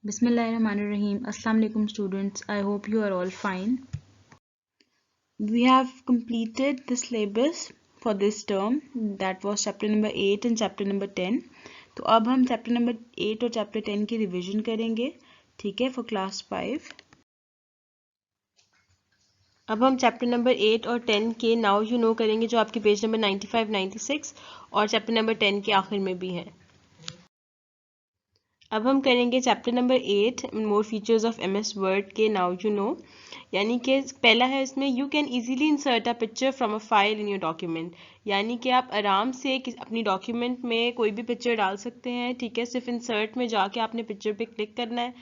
Bismillahirrahmanirrahim. Assalamu alaikum students. I hope you are all fine. We have completed the syllabus for this term. That was chapter number 8 and chapter number 10. तो अब हम chapter number 8 और chapter 10 की revision करेंगे, ठीक है, for class 5. अब हम चैप्टर नंबर 8 और 10 के नाउ यू नो करेंगे, जो आपके पेज नंबर 95, 96 और चैप्टर नंबर 10 के आखिर में भी है. अब हम करेंगे chapter number 8 more features of MS word के नाउ यू नो. यानी कि पहला है इसमें you can easily insert a picture from a file in your document. यानी कि आप आराम से अपनी डॉक्यूमेंट में कोई भी पिक्चर डाल सकते हैं, ठीक है. सिर्फ इंसर्ट में जाके आपने पिक्चर पे क्लिक करना है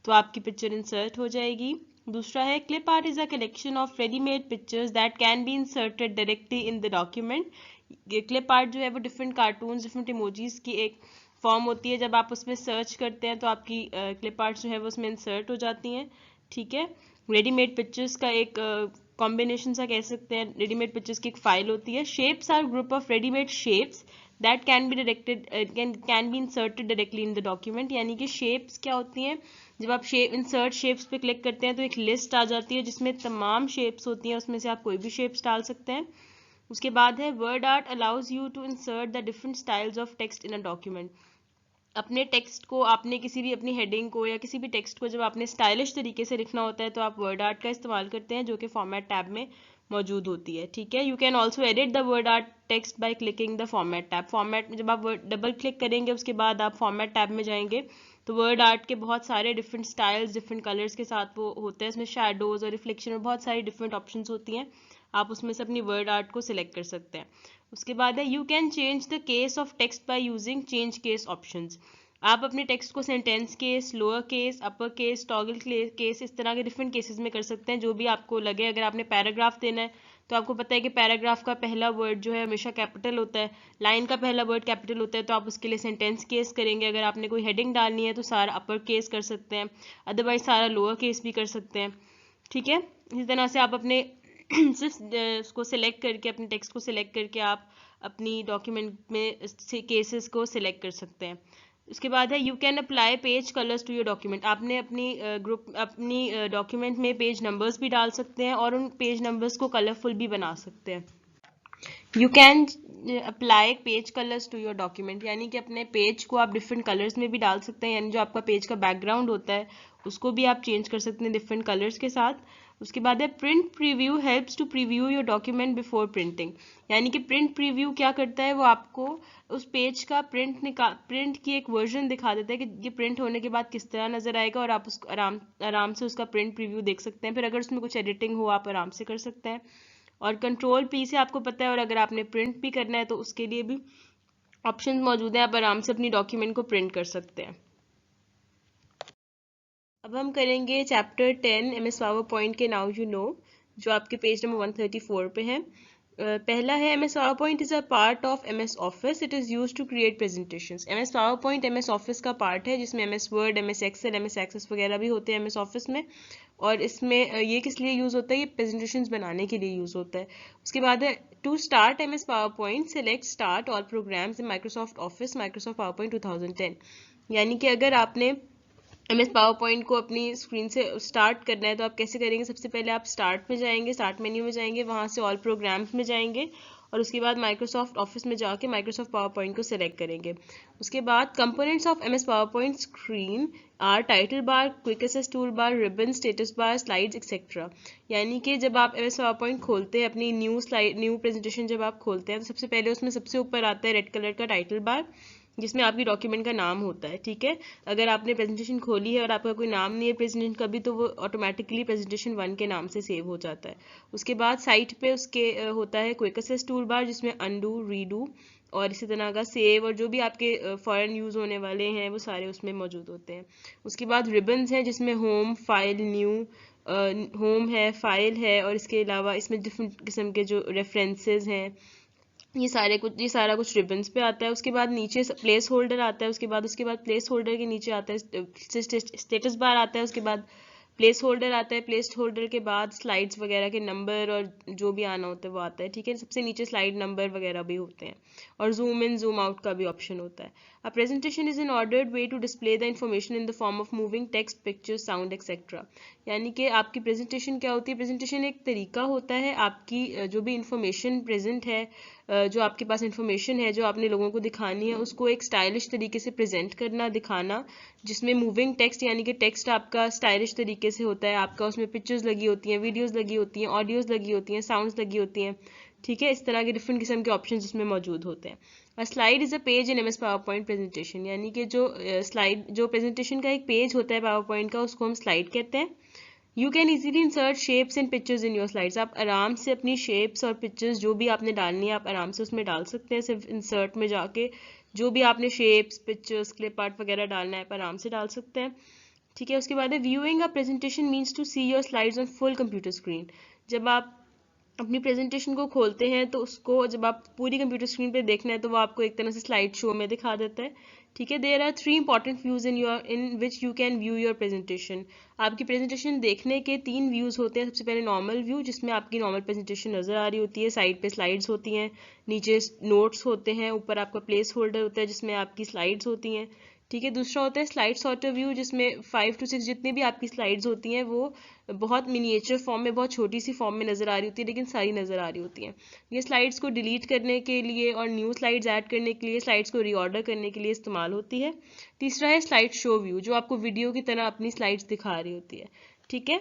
तो आपकी पिक्चर इंसर्ट हो जाएगी. दूसरा है clip art is a collection of readymade pictures that can be inserted directly in the document. Clip art जो है वो डिफरेंट कार्टून्स, डिफरेंट इमोजीज की एक फॉर्म होती है. जब आप उसमें सर्च करते हैं तो आपकी क्लिप आर्ट जो है वो उसमें इंसर्ट हो जाती हैं, ठीक है. रेडीमेड पिक्चर्स का एक कॉम्बिनेशन सा कह सकते हैं. रेडीमेड पिक्चर्स की एक फाइल होती है. Shapes are group of readymade shapes that can be directed can be inserted directly in the document. यानी कि शेप्स क्या होती हैं, जब आप इंसर्ट शेप्स पे क्लिक करते हैं तो एक लिस्ट आ जाती है जिसमें तमाम शेप्स होती हैं. उसमें से आप कोई भी शेप्स डाल सकते हैं. उसके बाद है WordArt allows you to insert the different styles of text in a document. अपने टेक्स्ट को आपने किसी भी अपनी हेडिंग को या किसी भी टेक्स्ट को जब आपने स्टाइलिश तरीके से लिखना होता है तो आप वर्ड आर्ट का इस्तेमाल करते हैं, जो कि फॉर्मेट टैब में मौजूद होती है, ठीक है. You can also edit the word art text by clicking the format tab. Format में जब आप डबल क्लिक करेंगे उसके बाद आप फॉर्मेट टैब में जाएंगे तो वर्ड आर्ट के बहुत सारे डिफरेंट स्टाइल्स, डिफरेंट कलर्स के साथ वो होते हैं. इसमें शैडोज और रिफ्लेक्शन और बहुत सारी डिफरेंट ऑप्शंस होती हैं. आप उसमें से अपनी वर्ड आर्ट को सिलेक्ट कर सकते हैं. उसके बाद है you can change the case of text by using change case options. आप अपने टेक्स्ट को sentence case, lower case, upper case, toggle case, इस तरह के डिफरेंट केसेस में कर सकते हैं, जो भी आपको लगे. अगर आपने पैराग्राफ देना है तो आपको पता है कि पैराग्राफ का पहला वर्ड जो है हमेशा कैपिटल होता है, लाइन का पहला वर्ड कैपिटल होता है, तो आप उसके लिए सेंटेंस केस करेंगे. अगर आपने कोई हेडिंग डालनी है तो सारा अपर केस कर सकते हैं, अदरवाइज सारा लोअर केस भी कर सकते हैं, ठीक है. इसी तरह से आप अपने उसको सिलेक्ट करके, अपने टेक्स्ट को सिलेक्ट करके आप अपनी डॉक्यूमेंट में केसेस को सिलेक्ट कर सकते हैं. उसके बाद है you can apply page colours to your document. आपने अपनी डॉक्यूमेंट में पेज नंबर्स भी डाल सकते हैं और उन पेज नंबर्स को कलरफुल भी बना सकते हैं. You can apply page colours to your document. यानी कि अपने पेज को आप डिफरेंट कलर्स में भी डाल सकते हैं. यानी जो आपका पेज का बैकग्राउंड होता है उसको भी आप चेंज कर सकते हैं डिफरेंट कलर्स के साथ. उसके बाद है print preview helps to preview your document before printing. यानी कि प्रिंट प्रीव्यू क्या करता है, वो आपको उस पेज का प्रिंट की एक वर्जन दिखा देता है कि ये प्रिंट होने के बाद किस तरह नजर आएगा, और आप उसको आराम से उसका प्रिंट प्रीव्यू देख सकते हैं. फिर अगर उसमें कुछ एडिटिंग हो आप आराम से कर सकते हैं. और कंट्रोल पी से आपको पता है, और अगर आपने प्रिंट भी करना है तो उसके लिए भी ऑप्शन मौजूद है, आप आराम से अपनी डॉक्यूमेंट को प्रिंट कर सकते हैं. अब हम करेंगे चैप्टर 10 MS पावर पॉइंट के नाउ यू नो, जो आपके पेज नंबर 134 पे है. पहला है MS PowerPoint is a part of MS Office. It is use to create presentations. MS PowerPoint MS Office का पार्ट है, जिसमें MS Word, MS Excel, MS Access वगैरह भी होते हैं MS ऑफिस में. और इसमें ये किस लिए यूज़ होता है, ये प्रेजेंटेशंस बनाने के लिए यूज़ होता है. उसके बाद है to start MS PowerPoint select start all programs in Microsoft Office Microsoft PowerPoint 2010. यानी कि अगर आपने MS पावर पॉइंट को अपनी स्क्रीन से स्टार्ट करना है तो आप कैसे करेंगे. सबसे पहले आप स्टार्ट में जाएंगे, स्टार्ट मेन्यू में जाएंगे, वहाँ से ऑल प्रोग्राम्स में जाएंगे और उसके बाद माइक्रोसॉफ्ट ऑफिस में जाके माइक्रोसॉफ्ट पावर पॉइंट को सिलेक्ट करेंगे. उसके बाद components of MS PowerPoint screen are title bar, quick access tool bar, ribbon, status bar, slides etcetera. यानी कि जब आप MS पावर पॉइंट खोलते हैं, अपनी न्यू प्रेजेंटेशन जब आप खोलते हैं तो सबसे पहले उसमें सबसे ऊपर आता है रेड कलर का टाइटल बार, जिसमें आपकी डॉक्यूमेंट का नाम होता है, ठीक है. अगर आपने प्रेजेंटेशन खोली है और आपका कोई नाम नहीं है प्रेजेंटेशन का भी, तो वो ऑटोमेटिकली प्रेजेंटेशन 1 के नाम से सेव हो जाता है. उसके बाद साइट पे उसके होता है क्विक एक्सेस टूल बार, जिसमें अनडू, रीडू और इसी तरह का सेव और जो भी आपके फॉरेन यूज़ होने वाले हैं वो सारे उसमें मौजूद होते हैं. उसके बाद रिबन्स हैं, जिसमें होम, फाइल, न्यू, होम है, फाइल है, और इसके अलावा इसमें डिफरेंट किस्म के जो रेफरेंसेस हैं, ये सारा कुछ रिबन्स पे आता है. उसके बाद नीचे प्लेस होल्डर आता है. उसके बाद प्लेस होल्डर के नीचे आता है स्टेटस बार आता है. उसके बाद प्लेस होल्डर आता है, प्लेस होल्डर के बाद स्लाइड्स वगैरह के नंबर और जो भी आना होता है वो आता है, ठीक है। सबसे नीचे स्लाइड नंबर वगैरह भी होते हैं, और जूम इन जूम आउट का भी ऑप्शन होता है। A presentation is an ordered way to display the information in the form of moving text, picture, sound etcetera. यानी कि आपकी प्रेजेंटेशन क्या होती है? प्रेजेंटेशन एक तरीका होता है आपकी जो भी इंफॉर्मेशन प्रेजेंट है, जो आपके पास इंफॉर्मेशन है जो आपने लोगों को दिखानी है, उसको एक स्टाइलिश तरीके से प्रेजेंट करना, दिखाना, जिसमें मूविंग टेक्स्ट यानी कि टेक्स्ट आपका स्टाइलिश तरीके से होता है, आपका उसमें पिक्चर्स लगी होती हैं, वीडियोस लगी होती हैं, ऑडियोज लगी होती हैं, साउंड्स लगी होती हैं, ठीक है। इस तरह के डिफरेंट किस्म के ऑप्शन इसमें मौजूद होते हैं। अ slide is a page in MS power point presentation, यानी कि जो स्लाइड जो प्रेजेंटेशन का एक पेज होता है पावर पॉइंट का, उसको हम स्लाइड कहते हैं। You can easily insert shapes and pictures in your slides, आप आराम से अपनी शेप्स और पिक्चर्स जो भी आपने डालनी है आप आराम से उसमें डाल सकते हैं। सिर्फ इंसर्ट में जाके जो भी आपने शेप्स, पिक्चर्स, क्लिप आर्ट वगैरह डालना है आप आराम से डाल सकते हैं, ठीक है। उसके बाद है viewing a presentation means to see your slides on full computer screen. जब आप अपनी प्रेजेंटेशन को खोलते हैं तो उसको जब आप पूरी कंप्यूटर स्क्रीन पे देखना है तो वो आपको एक तरह से स्लाइड शो में दिखा देता है, ठीक है। There are 3 important views in which you can view your presentation. आपकी प्रेजेंटेशन देखने के 3 व्यूज होते हैं। सबसे पहले नॉर्मल व्यू, जिसमें आपकी नॉर्मल प्रेजेंटेशन नजर आ रही होती है, साइड पे स्लाइड्स होती हैं, नीचे नोट्स होते हैं, ऊपर आपका प्लेस होल्डर होता है जिसमें आपकी स्लाइड्स होती हैं, ठीक है। दूसरा होता है स्लाइड सॉर्टर व्यू, जिसमें 5 to 6 जितनी भी आपकी स्लाइड्स होती हैं वो बहुत मिनिएचर फॉर्म में, बहुत छोटी सी फॉर्म में नजर आ रही होती है, लेकिन सारी नजर आ रही होती हैं। ये स्लाइड्स को डिलीट करने के लिए और न्यू स्लाइड्स ऐड करने के लिए, स्लाइड्स को रीऑर्डर करने के लिए इस्तेमाल होती है। तीसरा है स्लाइड शो व्यू, जो आपको वीडियो की तरह अपनी स्लाइड्स दिखा रही होती है, ठीक है।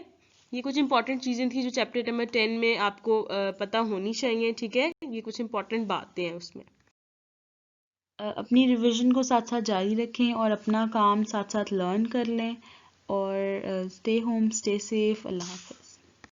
ये कुछ इंपॉर्टेंट चीजें थी जो चैप्टर नंबर 10 में आपको पता होनी चाहिए, ठीक है। ये कुछ इंपॉर्टेंट बातें हैं उसमें। अपनी रिवीजन को साथ साथ जारी रखें और अपना काम साथ साथ लर्न कर लें, और स्टे होम, स्टे सेफ। अल्लाह हाफ़िज़।